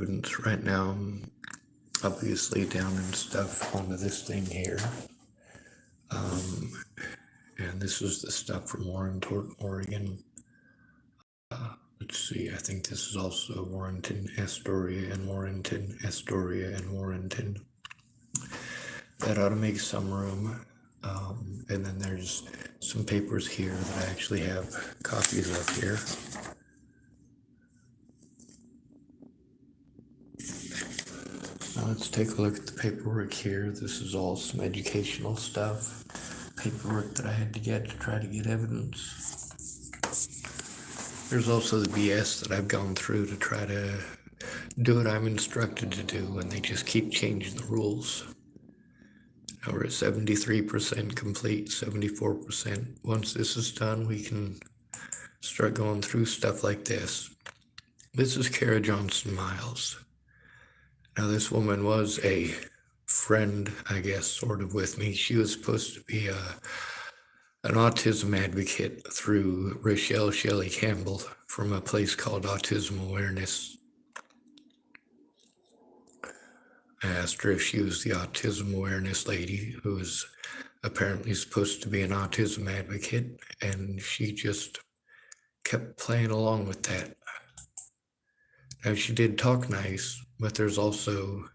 evidence right now. I'm obviously down and stuff onto this thing here. And this is the stuff from Warrenton, Oregon. Let's see, I think this is also Warrenton, Astoria, and Warrenton, Astoria, and Warrenton. That ought to make some room. And then there's some papers here that I actually have copies of here. Now let's take a look at the paperwork here. This is all some educational stuff. Paperwork that I had to get to try to get evidence. There's also the BS that I've gone through to try to do what I'm instructed to do, and they just keep changing the rules. Now we're at 73% complete, 74%. Once this is done, we can start going through stuff like this. This is Kara Johnson Miles. Now this woman was a friend, I guess, sort of with me. She was supposed to be an autism advocate through Rochelle Shelley Campbell from a place called Autism Awareness. I asked her if she was the Autism Awareness lady who was apparently supposed to be an autism advocate, and she just kept playing along with that. Now, she did talk nice, but there's also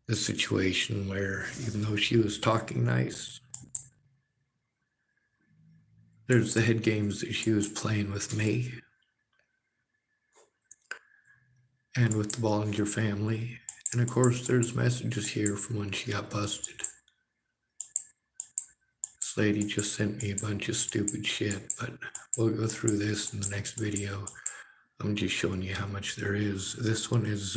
the situation where even though she was talking nice, there's the head games that she was playing with me and with the Bollinger family. And of course, there's messages here from when she got busted. This lady just sent me a bunch of stupid shit, but we'll go through this in the next video. I'm just showing you how much there is. This one is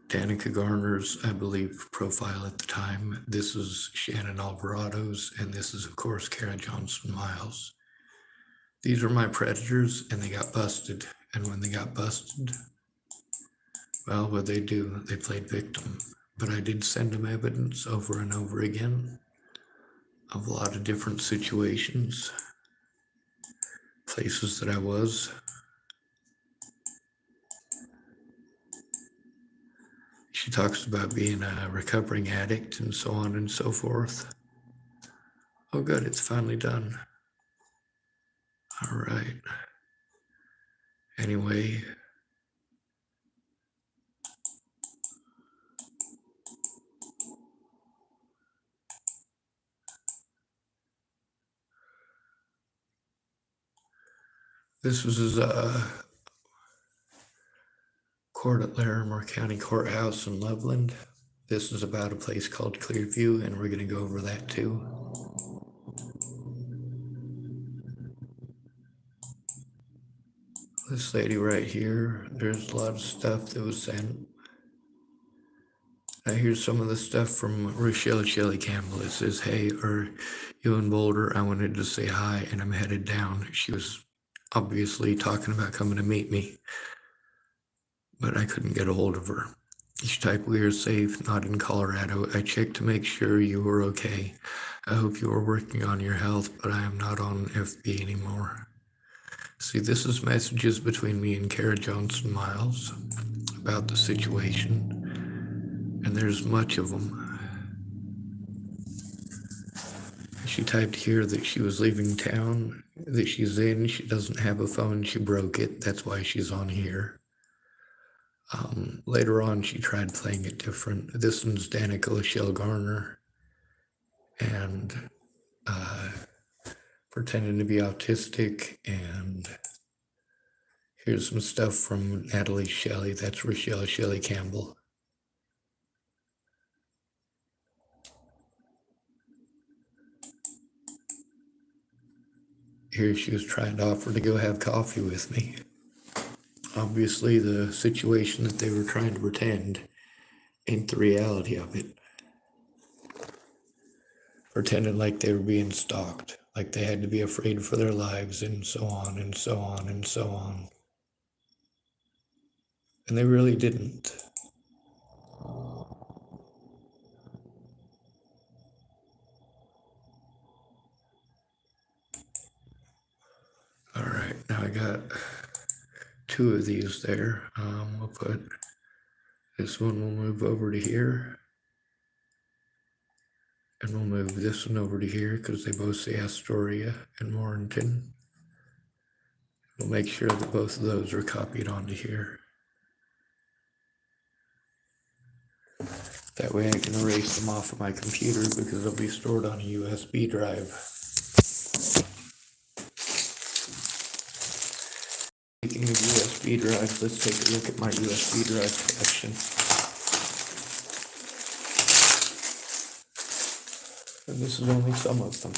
Danica Garner's, I believe, profile at the time. This is Shannon Alvarado's, and this is, of course, Kara Johnson Miles. These are my predators, and they got busted. And when they got busted, well, what they do, they played victim. But I did send them evidence over and over again of a lot of different situations, places that I was. She talks about being a recovering addict and so on and so forth. Oh, good, it's finally done. All right. Anyway, this was his court at Larimer County Courthouse in Loveland. This is about a place called Clearview, and we're going to go over that too. This lady right here, there's a lot of stuff that was sent. Now here's some of the stuff from Rochelle Shelley Campbell. It says, hey, are you in Boulder? I wanted to say hi, and I'm headed down. She was obviously talking about coming to meet me, but I couldn't get a hold of her. She typed, we are safe, not in Colorado. I checked to make sure you were okay. I hope you are working on your health, but I am not on FB anymore. See, this is messages between me and Kara Johnson Miles about the situation, and there's much of them. She typed here that she was leaving town, that she's in, she doesn't have a phone, she broke it, that's why she's on here. Later on, she tried playing it different. This one's Danica Lachelle Garner, and pretending to be autistic, and here's some stuff from Natalie Shelley. That's Rochelle Shelley Campbell. Here she was trying to offer to go have coffee with me. Obviously, the situation that they were trying to pretend ain't the reality of it. Pretending like they were being stalked, like they had to be afraid for their lives, and so on and so on and so on. And they really didn't. All right, now I got two of these there. We'll put This one will move over to here. And we'll move this one over to here because they both say Astoria and Warrenton. We'll make sure that both of those are copied onto here. That way I can erase them off of my computer because they'll be stored on a USB drive. Speaking of USB drives, let's take a look at my USB drive collection. And this is only some of them.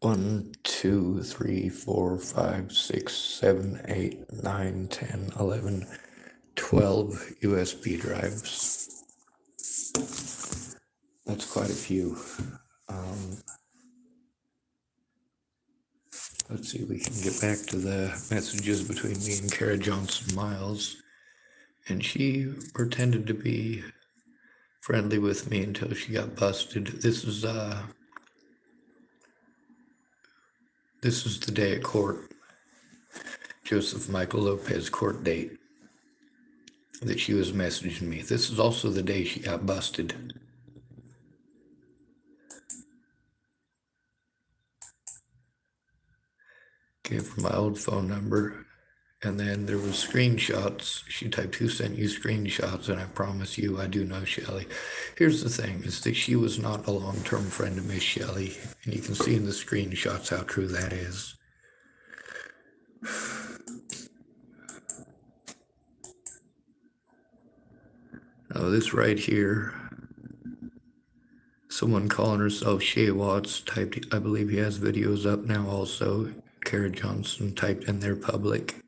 One, 2, 3, 4, 5, 6, 7, 8, 9, 10, 11, 12 USB drives. That's quite a few. Let's see if we can get back to the messages between me and Kara Johnson Miles. And she pretended to be friendly with me until she got busted. This is the day at court. Joseph Michael Lopez court date that she was messaging me. This is also the day she got busted. Gave her my old phone number, and then there was screenshots. She typed, "Who sent you screenshots?" And I promise you, I do know Shelley. Here's the thing, is that she was not a long-term friend of Miss Shelley, and you can see in the screenshots how true that is. Now this right here, someone calling herself Shea Watts typed, I believe he has videos up now also. Kara Johnson typed in there public.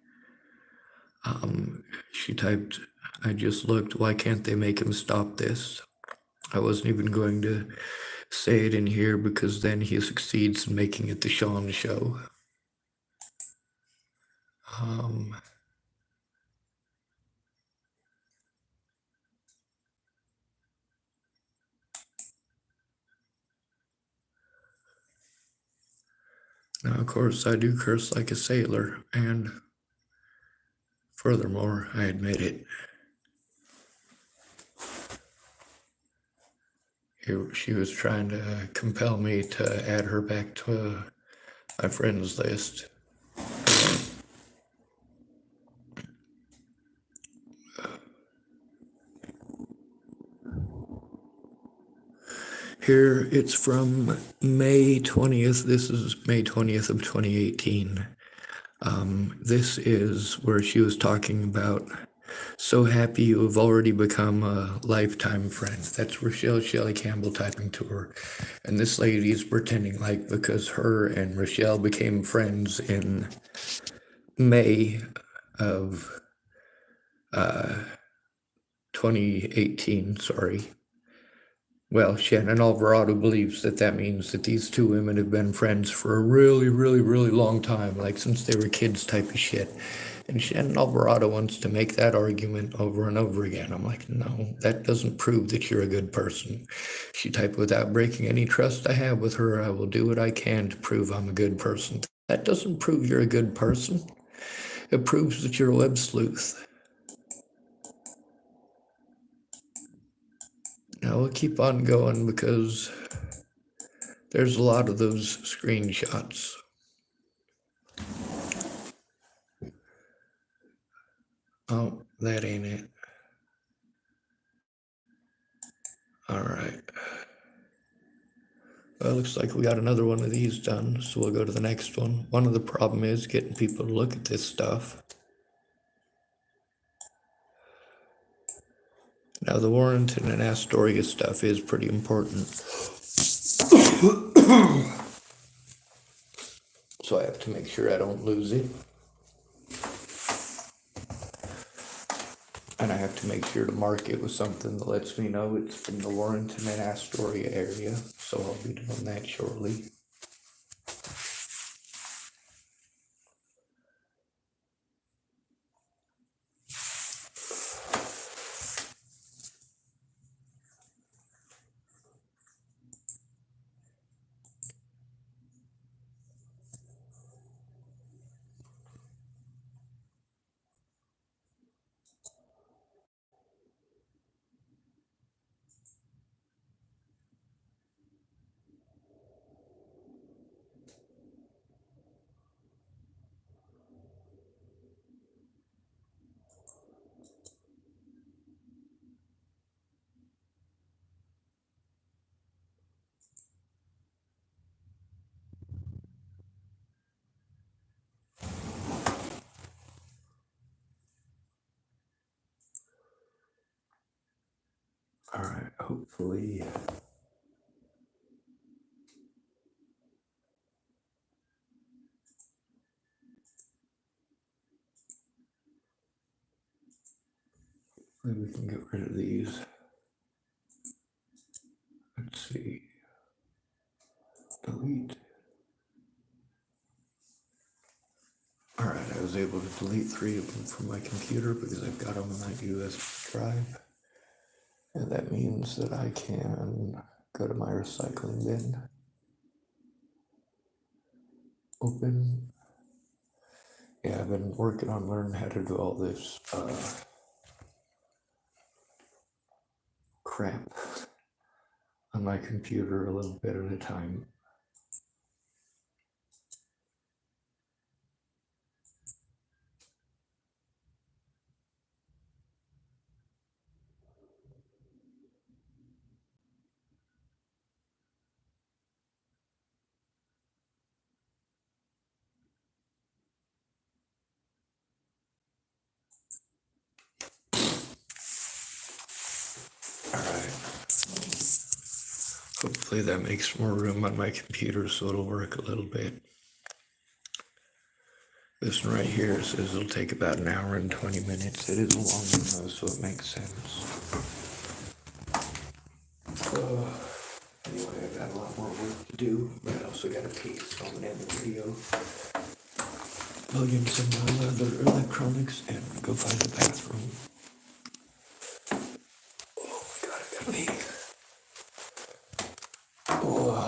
She typed, "I just looked, why can't they make him stop this?" I wasn't even going to say it in here because then he succeeds in making it the Sean show. Now, of course, I do curse like a sailor, and furthermore, I admit it. She was trying to compel me to add her back to my friends list. Here, it's from May 20th. This is May 20th of 2018. This is where she was talking about, "So happy you have already become a lifetime friend." That's Rochelle Shelley Campbell typing to her. And this lady is pretending like because her and Rochelle became friends in May of 2018, sorry. Well, Shannon Alvarado believes that means that these two women have been friends for a really, really, really long time, like since they were kids type of shit. And Shannon Alvarado wants to make that argument over and over again. I'm like, no, that doesn't prove that you're a good person. She typed, "Without breaking any trust I have with her, I will do what I can to prove I'm a good person." That doesn't prove you're a good person. It proves that you're a web sleuth. Now we'll keep on going because there's a lot of those screenshots. Oh, that ain't it. All right. Well, looks like we got another one of these done, so we'll go to the next one. One of the problem is getting people to look at this stuff. Now, the Warrenton and Astoria stuff is pretty important. So I have to make sure I don't lose it. And I have to make sure to mark it with something that lets me know it's from the Warrenton and Astoria area, so I'll be doing that shortly. Alright, hopefully we can get rid of these. Let's see. Delete. Alright, I was able to delete 3 of them from my computer because I've got them on that USB drive. And that means that I can go to my recycling bin, open. Yeah, I've been working on learning how to do all this crap on my computer a little bit at a time. Alright. Hopefully that makes more room on my computer so it'll work a little bit. This one right here says it'll take about an hour and 20 minutes. It is a long one though, so it makes sense. Anyway, I've got a lot more work to do, but I also got a pee, so I'm gonna end the video. Plug in some of my other electronics and go find the bathroom. Oh my god, I gotta pee. Oh.